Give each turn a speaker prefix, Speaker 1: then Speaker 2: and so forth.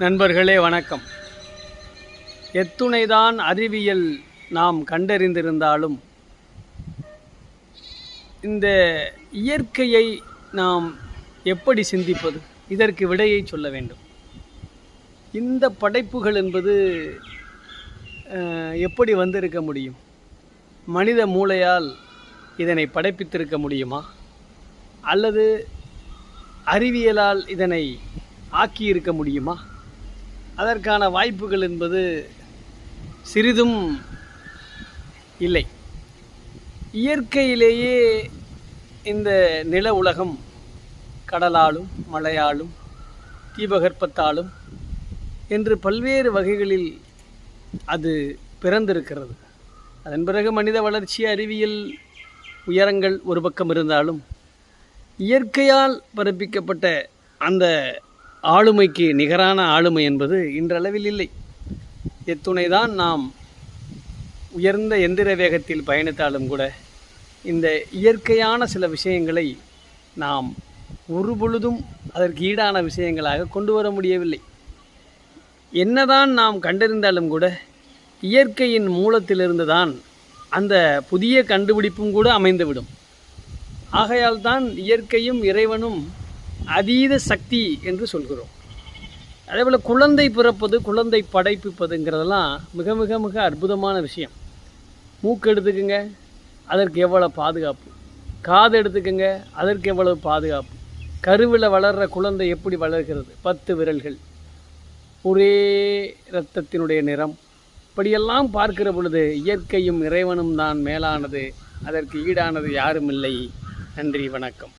Speaker 1: நண்பர்களே வணக்கம். எத்துணைதான் அறிவியல் நாம் கண்டறிந்திருந்தாலும் இந்த இயற்கையை நாம் எப்படி சிந்திப்பது? இதற்கு விடையை சொல்ல வேண்டும். இந்த படைப்புகள் என்பது எப்படி வந்திருக்க முடியும்? மனித மூளையால் இதனை படைப்பித்திருக்க முடியுமா? அல்லது அறிவியலால் இதனை ஆக்கியிருக்க முடியுமா? அதற்கான வாய்ப்புகள் என்பது சிறிதும் இல்லை. இயற்கையிலேயே இந்த நில உலகம் கடலாலும் மழையாலும் தீபகற்பத்தாலும் என்று பல்வேறு வகைகளில் அது பிறந்திருக்கிறது. அதன் பிறகு மனித வளர்ச்சி, அறிவியல் உயரங்கள் ஒரு பக்கம் இருந்தாலும் இயற்கையால் பிறப்பிக்கப்பட்ட அந்த ஆளுமைக்கு நிகரான ஆளுமை என்பது இன்றளவில் இல்லை. எத்துணைதான் நாம் உயர்ந்த எந்திர வேகத்தில் பயணித்தாலும் கூட இந்த இயற்கையான சில விஷயங்களை நாம் ஒருபொழுதும் அதற்கு ஈடான விஷயங்களாக கொண்டு வர முடியவில்லை. என்னதான் நாம் கண்டறிந்தாலும் கூட இயற்கையின் மூலத்திலிருந்து தான் அந்த புதிய கண்டுபிடிப்பும் கூட அமைந்துவிடும். ஆகையால் தான் இயற்கையும் இறைவனும் அதீத சக்தி என்று சொல்கிறோம். அதேபோல் குழந்தை பிறப்பது, குழந்தை படைப்பிப்பதுங்கிறதெல்லாம் மிக மிக மிக அற்புதமான விஷயம். மூக்கு எடுத்துக்குங்க, அதற்கு எவ்வளோ பாதுகாப்பு. காது எடுத்துக்குங்க, அதற்கு எவ்வளவு பாதுகாப்பு. கருவில் வளர்கிற குழந்தை எப்படி வளர்கிறது? 10 விரல்கள், ஒரே இரத்தத்தினுடைய நிறம். இப்படியெல்லாம் பார்க்கிற பொழுது இயற்கையும் இறைவனும் தான் மேலானது, அதற்கு ஈடானது யாரும் இல்லை. நன்றி, வணக்கம்.